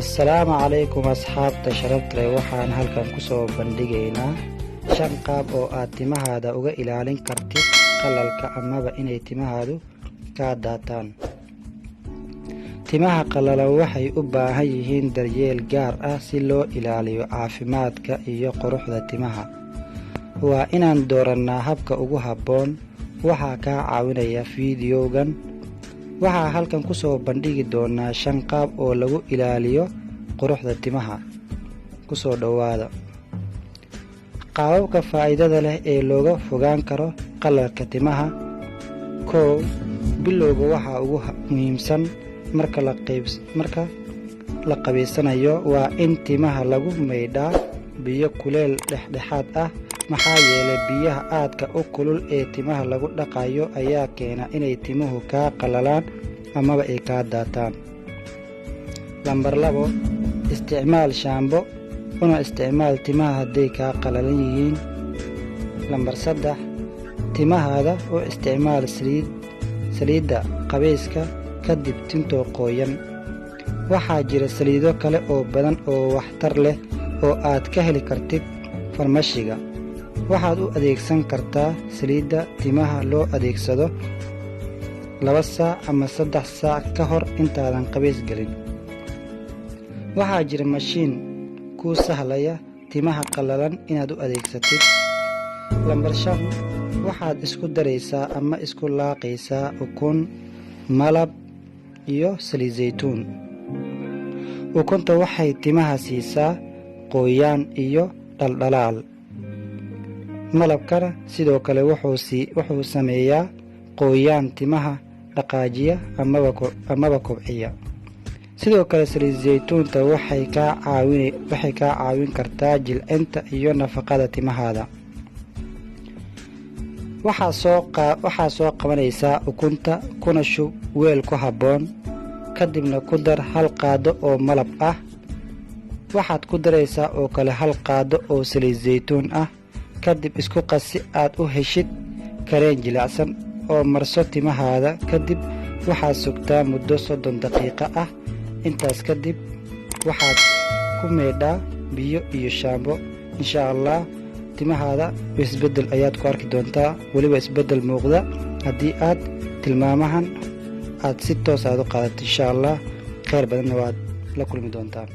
Assalaamu calaykum asxaabta sharafta leh. Waxaan halkan ku soo bandhigaynaa 5 qaab oo aad timahaada uga ilaalin kartid qalalka amaba inay timahaadu ka daataan. Timaha qalalan waxay u baahan yihiin daryeel gaar ah si loo ilaaliyo caafimaadka iyo quruxda timaha. Waa inaan doorannaa habka ugu habboon. Waxaa kaa caawinaya fiidiyowgan. Waxaa halkan ku soo bandhigi doonaa 5 qaab oo lagu ilaaliyo quruxda timaha. Ku soo dhawaada. Qaababka faa'iidada leh ee looga fogaan karo qalalka timaha. 1. Bilowga waxa ugu muhiimsan marka la qabeysanayo waa in timaha lagu maydhaa biyo kuleel dhexdhexaad ah, maxaa yeelay biyaha aadka u kulul ee timaha lagu dhaqayo ayaa keena inay timuhu ka qalalaan amaba ay ka daataan. Lambar 2. Isticmaal shaambo una isticmaal timaha hadday ka qalalan yihiin. Lambar 3. Timahaada u isticmaal saliidda qabeyska kadib tinto qoyan. Waxaa jira saliido kale oo badan oo waxtar leh oo aad ka heli kartid farmashiga. Waxaad u adeegsan kartaa saliidda timaha loo adeegsado 2 saac ama 3 saac ka hor intaadan qabeys gelin. Waxaa jira mashiin kuu sahlaya timaha qalalan inaad u adeegsatid. Lambar 5. Waxaad isku daraysaa ama isku laaqaysaa ukun, malab iyo saliid saytuun. Ukunta waxay timaha siisaa qoyaan iyo dhaldhalaal. Malabkana sidoo kale wuxuu sameeyaa qoyaan timaha dhaqaajiya amaba kobciya. Sidoo kale saliid saytuunta waxay ka caawin kartaa jilcinta iyo nafaqada timahaada. Waxaa soo qabanaysaa ukunta kuna shub weel ku habboon, kadibna ku dar 1 qaado oo malab ah. Waxaad ku daraysaa oo kale 1 qaado oo saliid saytuun ah. Kadib isku qas si aad u heshid kareen jilicsan oo marso timahaada. Kadib waxaad sugtaa muddo 30 daqiiqo ah. Intaas kadib waxaad ku maydhaa biyo iyo shaambo. Insha Allah timahaada isbedel ayaad ku arki doontaa, waliba isbedel muuqda haddii aad tilmaamahan aad si toos aad u qaadato. Insha Allah khayr badanna waad la kulmi doontaan.